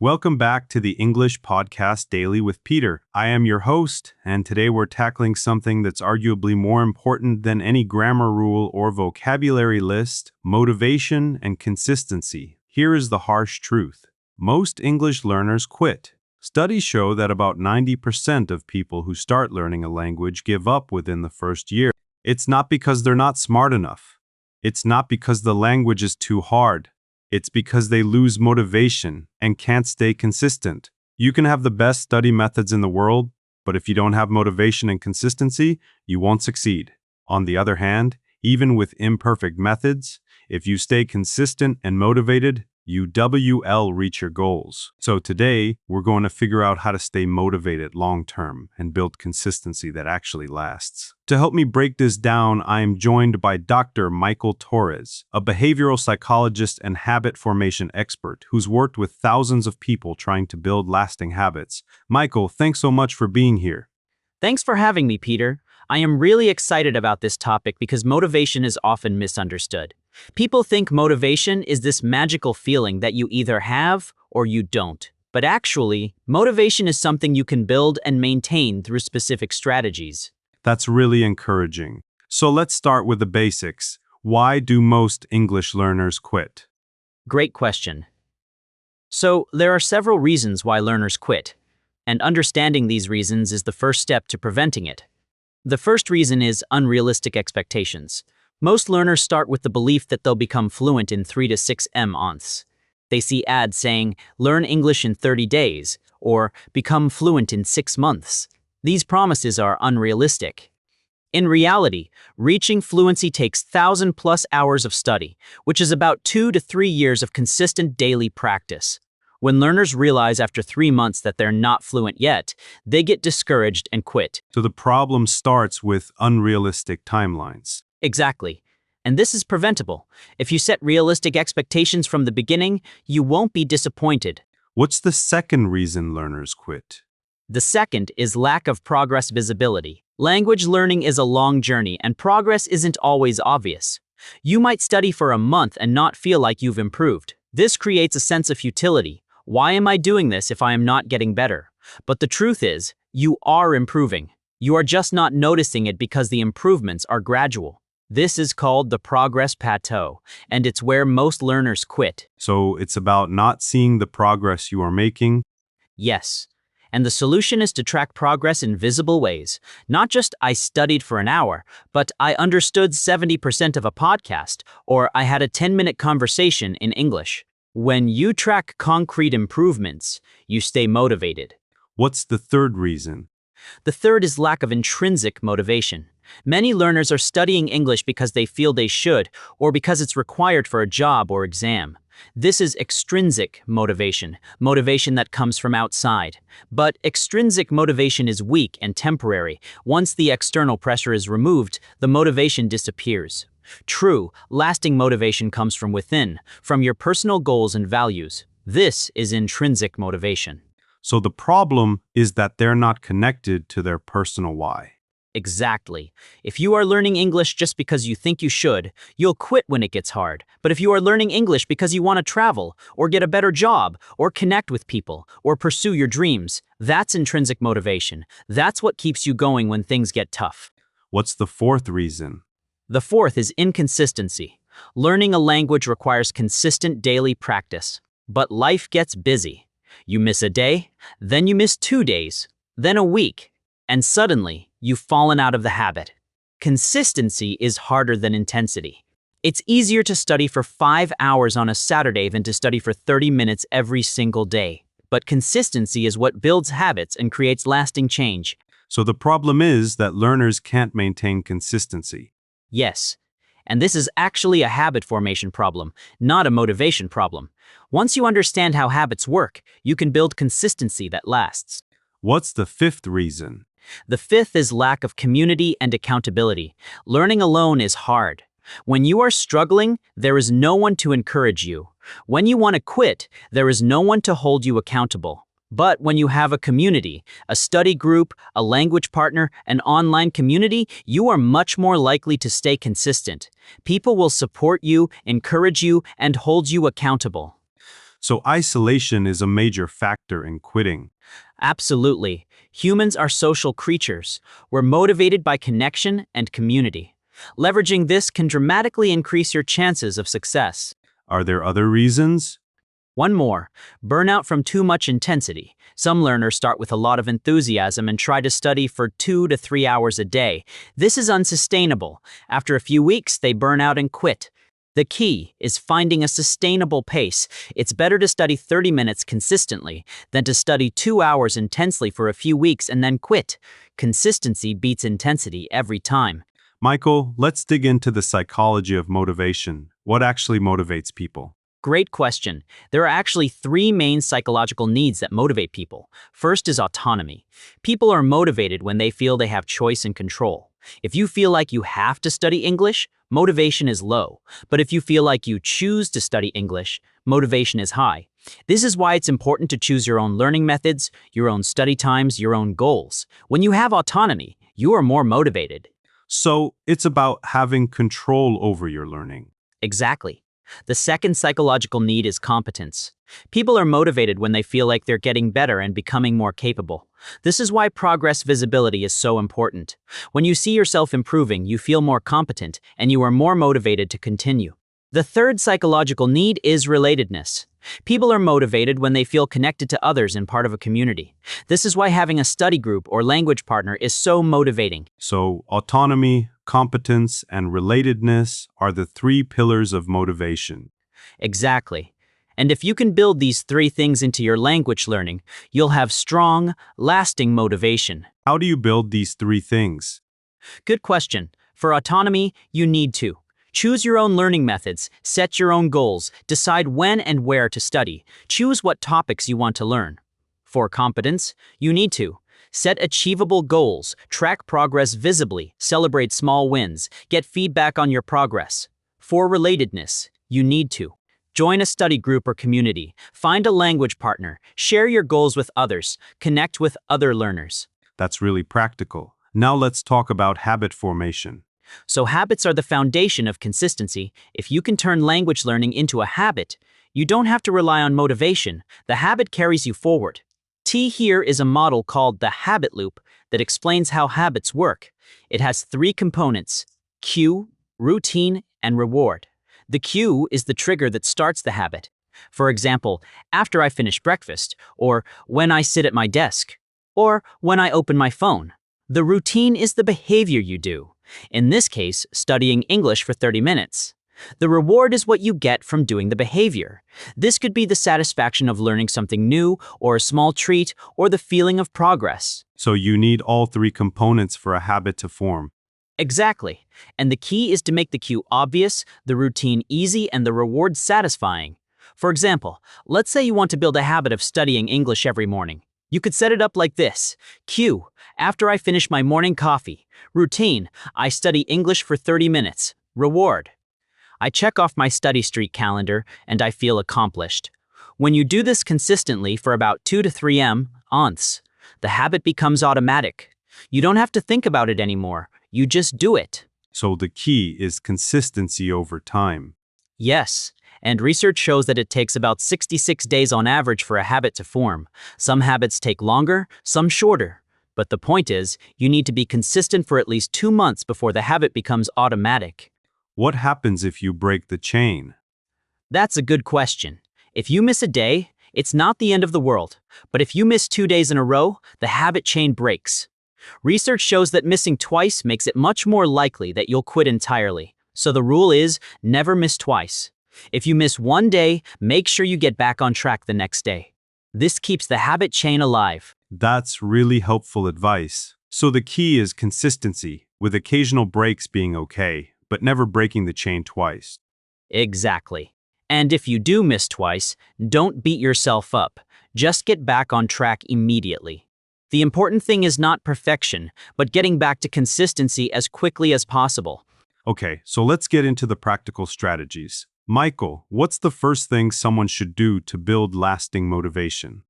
Welcome back to the English Podcast Daily with Peter. I am your host, and today we're tackling something that's arguably more important than any grammar rule or vocabulary list: motivation and consistency. Here is the harsh truth. Most English learners quit. Studies show that about 90% of people who start learning a language give up within the first year. It's not because they're not smart enough. It's not because the language is too hard. It's because they lose motivation and can't stay consistent. You can have the best study methods in the world, but if you don't have motivation and consistency, you won't succeed. On the other hand, even with imperfect methods, if you stay consistent and motivated, you will reach your goals. So today, we're going to figure out how to stay motivated long-term and build consistency that actually lasts. To help me break this down, I am joined by Dr. Michael Torres, a behavioral psychologist and habit formation expert who's worked with thousands of people trying to build lasting habits. Michael, thanks so much for being here. Thanks for having me, Peter. I am really excited about this topic because motivation is often misunderstood. People think motivation is this magical feeling that you either have or you don't. But actually, motivation is something you can build and maintain through specific strategies. That's really encouraging. So let's start with the basics. Why do most English learners quit? Great question. So, there are several reasons why learners quit, and understanding these reasons is the first step to preventing it. The first reason is unrealistic expectations. Most learners start with the belief that they'll become fluent in 3 to 6 months. They see ads saying, "Learn English in 30 days," or "Become fluent in 6 months." These promises are unrealistic. In reality, reaching fluency takes 1,000+ hours of study, which is about 2 to 3 years of consistent daily practice. When learners realize after 3 months that they're not fluent yet, they get discouraged and quit. So the problem starts with unrealistic timelines. Exactly. And this is preventable. If you set realistic expectations from the beginning, you won't be disappointed. What's the second reason learners quit? The second is lack of progress visibility. Language learning is a long journey, and progress isn't always obvious. You might study for a month and not feel like you've improved. This creates a sense of futility. Why am I doing this if I am not getting better? But the truth is, you are improving. You are just not noticing it because the improvements are gradual. This is called the progress plateau, and it's where most learners quit. So it's about not seeing the progress you are making? Yes. And the solution is to track progress in visible ways. Not just "I studied for an hour," but "I understood 70% of a podcast," or "I had a 10-minute conversation in English." When you track concrete improvements, you stay motivated. What's the third reason? The third is lack of intrinsic motivation. Many learners are studying English because they feel they should, or because it's required for a job or exam. This is extrinsic motivation, motivation that comes from outside. But extrinsic motivation is weak and temporary. Once the external pressure is removed, the motivation disappears. True, lasting motivation comes from within, from your personal goals and values. This is intrinsic motivation. So the problem is that they're not connected to their personal why. Exactly. If you are learning English just because you think you should, you'll quit when it gets hard. But if you are learning English because you want to travel, or get a better job, or connect with people, or pursue your dreams, that's intrinsic motivation. That's what keeps you going when things get tough. What's the fourth reason? The fourth is inconsistency. Learning a language requires consistent daily practice. But life gets busy. You miss a day, then you miss 2 days, then a week, and suddenly, you've fallen out of the habit. Consistency is harder than intensity. It's easier to study for 5 hours on a Saturday than to study for 30 minutes every single day. But consistency is what builds habits and creates lasting change. So the problem is that learners can't maintain consistency. Yes, and this is actually a habit formation problem, not a motivation problem. Once you understand how habits work, you can build consistency that lasts. What's the fifth reason? The fifth is lack of community and accountability. Learning alone is hard. When you are struggling, there is no one to encourage you. When you want to quit, there is no one to hold you accountable. But when you have a community, a study group, a language partner, an online community, you are much more likely to stay consistent. People will support you, encourage you, and hold you accountable. So isolation is a major factor in quitting. Absolutely. Humans are social creatures. We're motivated by connection and community. Leveraging this can dramatically increase your chances of success. Are there other reasons? One more, burnout from too much intensity. Some learners start with a lot of enthusiasm and try to study for 2 to 3 hours a day. This is unsustainable. After a few weeks, they burn out and quit. The key is finding a sustainable pace. It's better to study 30 minutes consistently than to study 2 hours intensely for a few weeks and then quit. Consistency beats intensity every time. Michael, let's dig into the psychology of motivation. What actually motivates people? Great question. There are actually 3 main psychological needs that motivate people. First is autonomy. People are motivated when they feel they have choice and control. If you feel like you have to study English, motivation is low. But if you feel like you choose to study English, motivation is high. This is why it's important to choose your own learning methods, your own study times, your own goals. When you have autonomy, you are more motivated. So it's about having control over your learning. Exactly. The second psychological need is competence. People are motivated when they feel like they're getting better and becoming more capable. This is why progress visibility is so important. When you see yourself improving, you feel more competent and you are more motivated to continue. The third psychological need is relatedness. People are motivated when they feel connected to others and part of a community. This is why having a study group or language partner is so motivating. So autonomy, competence, and relatedness are the 3 pillars of motivation. Exactly. And if you can build these 3 things into your language learning, you'll have strong, lasting motivation. How do you build these 3 things? Good question. For autonomy, you need to choose your own learning methods, set your own goals, decide when and where to study, choose what topics you want to learn. For competence, you need to set achievable goals, track progress visibly, celebrate small wins, get feedback on your progress. For relatedness, you need to join a study group or community, find a language partner, share your goals with others, connect with other learners. That's really practical. Now let's talk about habit formation. So habits are the foundation of consistency. If you can turn language learning into a habit, you don't have to rely on motivation. The habit carries you forward. T here is a model called the habit loop that explains how habits work. It has 3 components: cue, routine, and reward. The cue is the trigger that starts the habit. For example, after I finish breakfast, or when I sit at my desk, or when I open my phone. The routine is the behavior you do. In this case, studying English for 30 minutes. The reward is what you get from doing the behavior. This could be the satisfaction of learning something new, or a small treat, or the feeling of progress. So you need all 3 components for a habit to form. Exactly. And the key is to make the cue obvious, the routine easy, and the reward satisfying. For example, let's say you want to build a habit of studying English every morning. You could set it up like this. Cue, after I finish my morning coffee. Routine, I study English for 30 minutes. Reward, I check off my study streak calendar and I feel accomplished. When you do this consistently for about 2 to 3 months, the habit becomes automatic. You don't have to think about it anymore. You just do it. So the key is consistency over time. Yes, and research shows that it takes about 66 days on average for a habit to form. Some habits take longer, some shorter. But the point is, you need to be consistent for at least 2 months before the habit becomes automatic. What happens if you break the chain? That's a good question. If you miss a day, it's not the end of the world. But if you miss 2 days in a row, the habit chain breaks. Research shows that missing twice makes it much more likely that you'll quit entirely. So the rule is, never miss twice. If you miss 1 day, make sure you get back on track the next day. This keeps the habit chain alive. That's really helpful advice. So the key is consistency, with occasional breaks being okay, but never breaking the chain twice. Exactly. And if you do miss twice, don't beat yourself up. Just get back on track immediately. The important thing is not perfection, but getting back to consistency as quickly as possible. Okay, so let's get into the practical strategies. Michael, what's the first thing someone should do to build lasting motivation?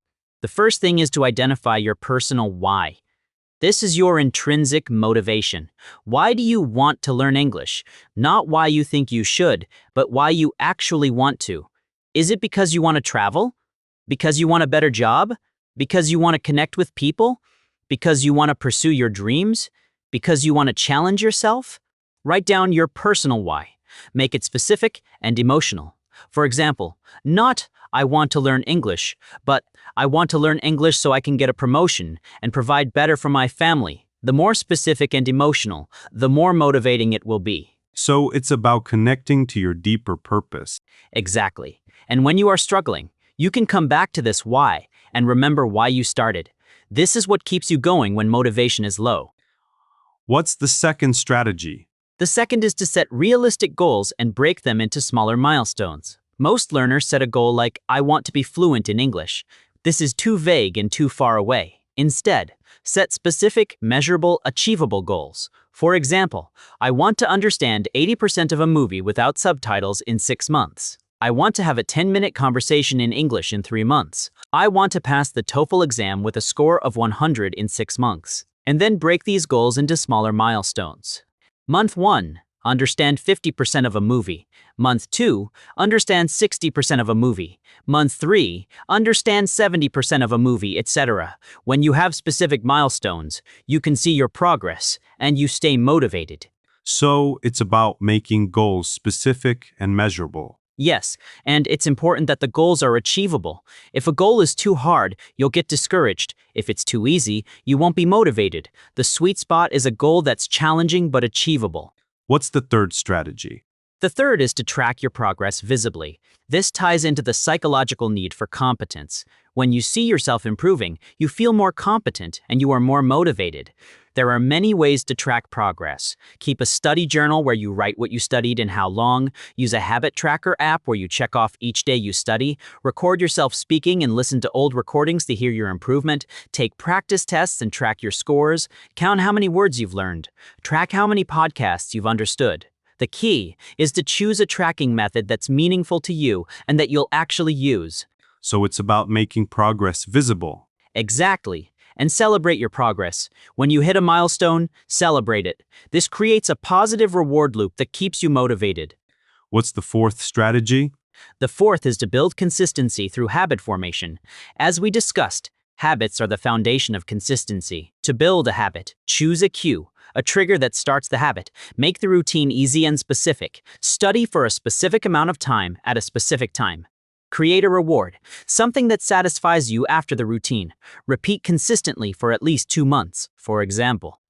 The first thing is to identify your personal why. This is your intrinsic motivation. Why do you want to learn English? Not why you think you should, but why you actually want to. Is it because you want to travel? Because you want a better job? Because you want to connect with people? Because you want to pursue your dreams? Because you want to challenge yourself? Write down your personal why. Make it specific and emotional. For example, not I want to learn English, but I want to learn English so I can get a promotion and provide better for my family. The more specific and emotional, the more motivating it will be. So it's about connecting to your deeper purpose. Exactly. And when you are struggling, you can come back to this why and remember why you started. This is what keeps you going when motivation is low. What's the second strategy? The second is to set realistic goals and break them into smaller milestones. Most learners set a goal like, I want to be fluent in English. This is too vague and too far away. Instead, set specific, measurable, achievable goals. For example, I want to understand 80% of a movie without subtitles in 6 months. I want to have a 10-minute conversation in English in 3 months. I want to pass the TOEFL exam with a score of 100 in 6 months. And then break these goals into smaller milestones. Month 1, understand 50% of a movie. Month 2, understand 60% of a movie. Month 3, understand 70% of a movie, etc. When you have specific milestones, you can see your progress and you stay motivated. So it's about making goals specific and measurable. Yes, and it's important that the goals are achievable. If a goal is too hard, you'll get discouraged. If it's too easy, you won't be motivated. The sweet spot is a goal that's challenging but achievable. What's the third strategy? The third is to track your progress visibly. This ties into the psychological need for competence. When you see yourself improving, you feel more competent and you are more motivated. There are many ways to track progress. Keep a study journal where you write what you studied and how long. Use a habit tracker app where you check off each day you study. Record yourself speaking and listen to old recordings to hear your improvement. Take practice tests and track your scores. Count how many words you've learned. Track how many podcasts you've understood. The key is to choose a tracking method that's meaningful to you and that you'll actually use. So it's about making progress visible. Exactly. And celebrate your progress. When you hit a milestone, celebrate it. This creates a positive reward loop that keeps you motivated. What's the fourth strategy? The fourth is to build consistency through habit formation. As we discussed, habits are the foundation of consistency. To build a habit, choose a cue, a trigger that starts the habit. Make the routine easy and specific. Study for a specific amount of time at a specific time. Create a reward, something that satisfies you after the routine. Repeat consistently for at least 2 months. For example,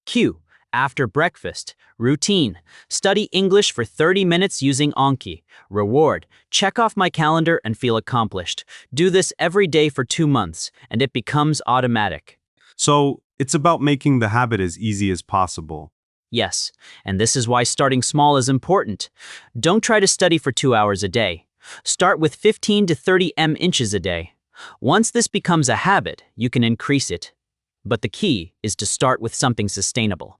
cue, after breakfast. Routine, study English for 30 minutes using Anki. Reward, check off my calendar and feel accomplished. Do this every day for 2 months, and it becomes automatic. So it's about making the habit as easy as possible. Yes, and this is why starting small is important. Don't try to study for 2 hours a day. Start with 15 to 30 inches a day. Once this becomes a habit, you can increase it. But the key is to start with something sustainable.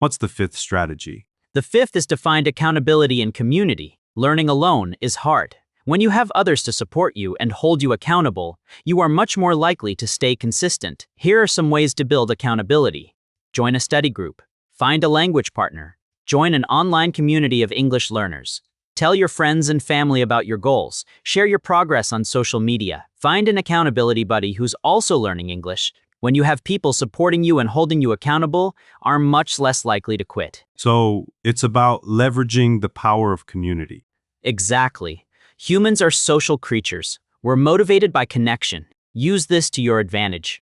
What's the fifth strategy? The fifth is to find accountability and community. Learning alone is hard. When you have others to support you and hold you accountable, you are much more likely to stay consistent. Here are some ways to build accountability. Join a study group. Find a language partner. Join an online community of English learners. Tell your friends and family about your goals. Share your progress on social media. Find an accountability buddy who's also learning English. When you have people supporting you and holding you accountable, are much less likely to quit. So it's about leveraging the power of community. Exactly. Humans are social creatures. We're motivated by connection. Use this to your advantage.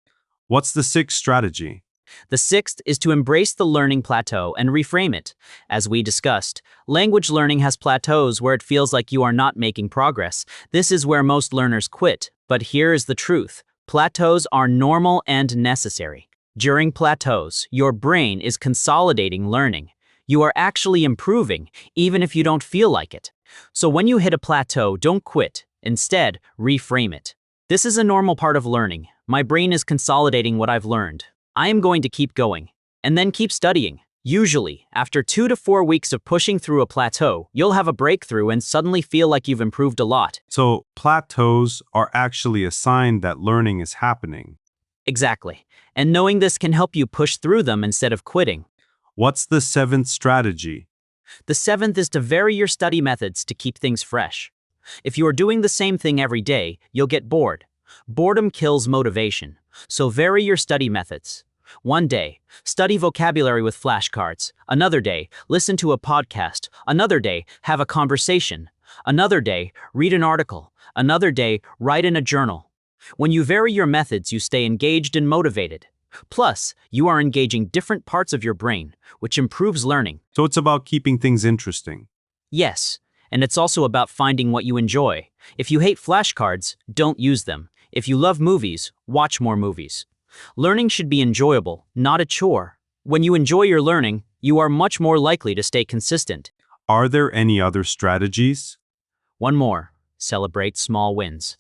What's the sixth strategy? The sixth is to embrace the learning plateau and reframe it. As we discussed, language learning has plateaus where it feels like you are not making progress. This is where most learners quit. But here is the truth. Plateaus are normal and necessary. During plateaus, your brain is consolidating learning. You are actually improving, even if you don't feel like it. So when you hit a plateau, don't quit. Instead, reframe it. This is a normal part of learning. My brain is consolidating what I've learned. I am going to keep going, and then keep studying. Usually, after 2 to 4 weeks of pushing through a plateau, you'll have a breakthrough and suddenly feel like you've improved a lot. So plateaus are actually a sign that learning is happening. Exactly. And knowing this can help you push through them instead of quitting. What's the seventh strategy? The seventh is to vary your study methods to keep things fresh. If you are doing the same thing every day, you'll get bored. Boredom kills motivation, so vary your study methods. One day, study vocabulary with flashcards. Another day, listen to a podcast. Another day, have a conversation. Another day, read an article. Another day, write in a journal. When you vary your methods, you stay engaged and motivated. Plus, you are engaging different parts of your brain, which improves learning. So it's about keeping things interesting. Yes, and it's also about finding what you enjoy. If you hate flashcards, don't use them. If you love movies, watch more movies. Learning should be enjoyable, not a chore. When you enjoy your learning, you are much more likely to stay consistent. Are there any other strategies? One more, celebrate small wins.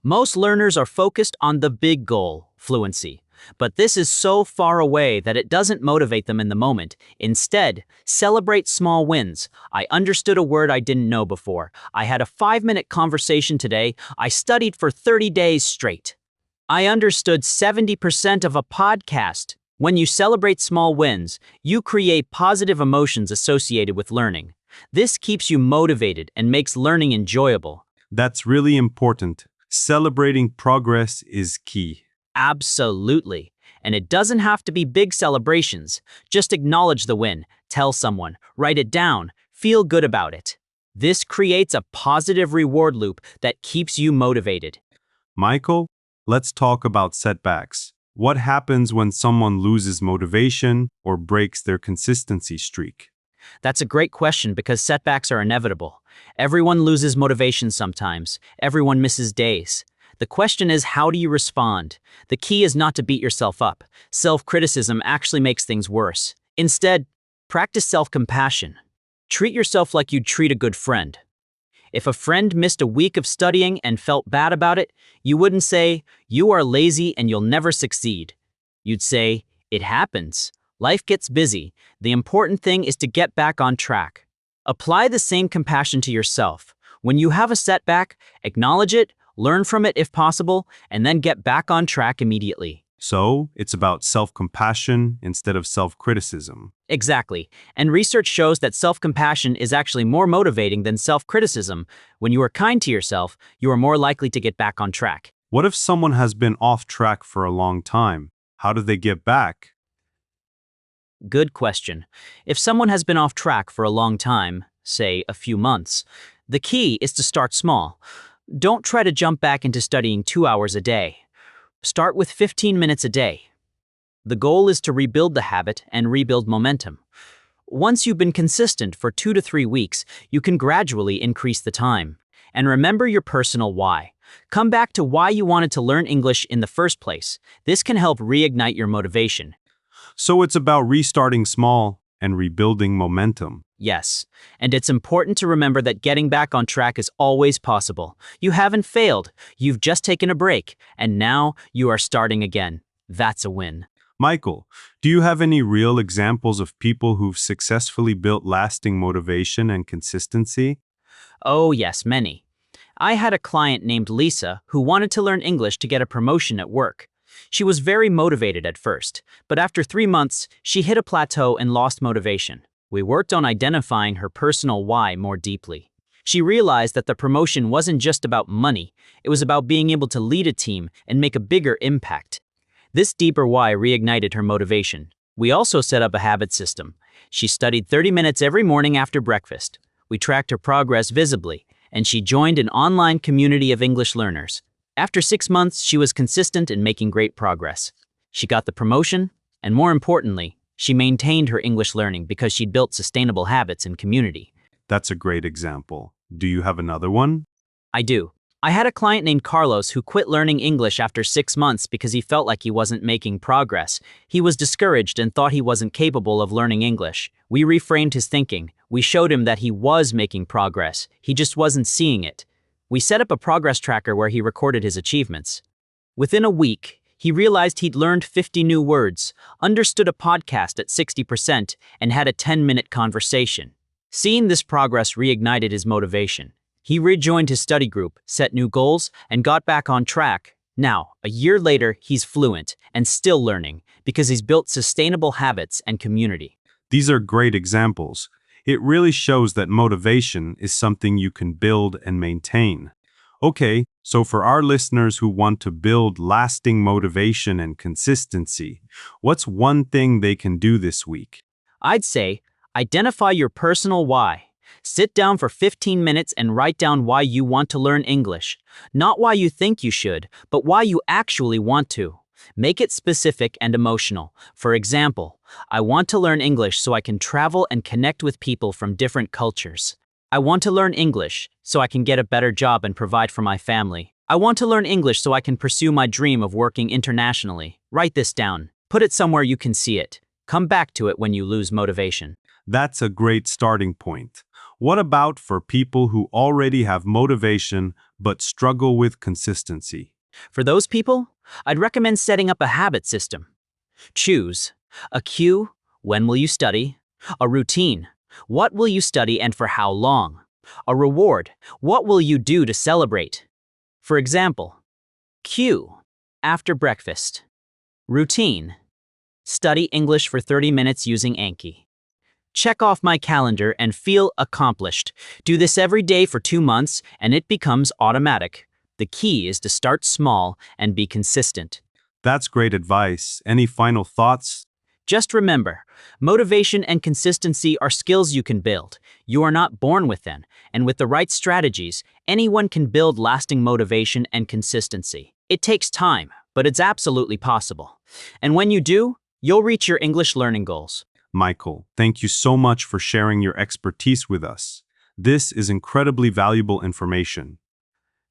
Most learners are focused on the big goal, fluency. But this is so far away that it doesn't motivate them in the moment. Instead, celebrate small wins. I understood a word I didn't know before. I had a 5-minute conversation today. I studied for 30 days straight. I understood 70% of a podcast. When you celebrate small wins, you create positive emotions associated with learning. This keeps you motivated and makes learning enjoyable. That's really important. Celebrating progress is key. Absolutely. And it doesn't have to be big celebrations. Just acknowledge the win, tell someone, write it down, feel good about it. This creates a positive reward loop that keeps you motivated. Michael, let's talk about setbacks. What happens when someone loses motivation or breaks their consistency streak? That's a great question because setbacks are inevitable. Everyone loses motivation sometimes. Everyone misses days. The question is, how do you respond? The key is not to beat yourself up. Self-criticism actually makes things worse. Instead, practice self-compassion. Treat yourself like you'd treat a good friend. If a friend missed a week of studying and felt bad about it, you wouldn't say, "You are lazy and you'll never succeed." You'd say, "It happens. Life gets busy. The important thing is to get back on track." Apply the same compassion to yourself. When you have a setback, acknowledge it, learn from it if possible, and then get back on track immediately. So, it's about self-compassion instead of self-criticism. Exactly. And research shows that self-compassion is actually more motivating than self-criticism. When you are kind to yourself, you are more likely to get back on track. What if someone has been off track for a long time? How do they get back? Good question. If someone has been off track for a long time, say a few months, the key is to start small. Don't try to jump back into studying 2 hours a day. Start with 15 minutes a day. The goal is to rebuild the habit and rebuild momentum. Once you've been consistent for 2 to 3 weeks, you can gradually increase the time. And remember your personal why. Come back to why you wanted to learn English in the first place. This can help reignite your motivation. So it's about restarting small and rebuilding momentum. Yes, and it's important to remember that getting back on track is always possible. You haven't failed, you've just taken a break, and now you are starting again. That's a win. Michael, do you have any real examples of people who've successfully built lasting motivation and consistency? Oh yes, many. I had a client named Lisa who wanted to learn English to get a promotion at work. She was very motivated at first, but after 3 months, she hit a plateau and lost motivation. We worked on identifying her personal why more deeply. She realized that the promotion wasn't just about money, it was about being able to lead a team and make a bigger impact. This deeper why reignited her motivation. We also set up a habit system. She studied 30 minutes every morning after breakfast. We tracked her progress visibly, and she joined an online community of English learners. After 6 months, she was consistent in making great progress. She got the promotion, and more importantly, she maintained her English learning because she'd built sustainable habits and community. That's a great example. Do you have another one? I do. I had a client named Carlos who quit learning English after 6 months because he felt like he wasn't making progress. He was discouraged and thought he wasn't capable of learning English. We reframed his thinking. We showed him that he was making progress. He just wasn't seeing it. We set up a progress tracker where he recorded his achievements. Within a week, he realized he'd learned 50 new words, understood a podcast at 60%, and had a 10-minute conversation. Seeing this progress reignited his motivation. He rejoined his study group, set new goals, and got back on track. Now, a year later, he's fluent and still learning because he's built sustainable habits and community. These are great examples. It really shows that motivation is something you can build and maintain. Okay, so for our listeners who want to build lasting motivation and consistency, what's one thing they can do this week? I'd say identify your personal why. Sit down for 15 minutes and write down why you want to learn English. Not why you think you should, but why you actually want to. Make it specific and emotional. For example, I want to learn English so I can travel and connect with people from different cultures. I want to learn English so I can get a better job and provide for my family. I want to learn English so I can pursue my dream of working internationally. Write this down. Put it somewhere you can see it. Come back to it when you lose motivation. That's a great starting point. What about for people who already have motivation but struggle with consistency? For those people, I'd recommend setting up a habit system. Choose a cue, when will you study? A routine, what will you study and for how long? A reward, what will you do to celebrate? For example, cue, after breakfast. Routine, study English for 30 minutes using Anki. Check off my calendar and feel accomplished. Do this every day for 2 months and it becomes automatic. The key is to start small and be consistent. That's great advice. Any final thoughts? Just remember, motivation and consistency are skills you can build. You are not born with them, and with the right strategies, anyone can build lasting motivation and consistency. It takes time, but it's absolutely possible. And when you do, you'll reach your English learning goals. Michael, thank you so much for sharing your expertise with us. This is incredibly valuable information.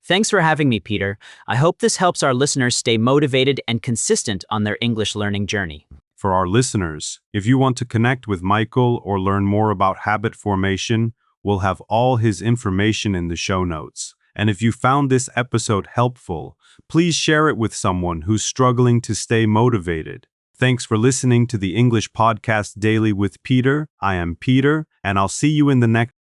Thanks for having me, Peter. I hope this helps our listeners stay motivated and consistent on their English learning journey. For our listeners, if you want to connect with Michael or learn more about habit formation, we'll have all his information in the show notes. And if you found this episode helpful, please share it with someone who's struggling to stay motivated. Thanks for listening to the English Podcast Daily with Peter. I am Peter, and I'll see you in the next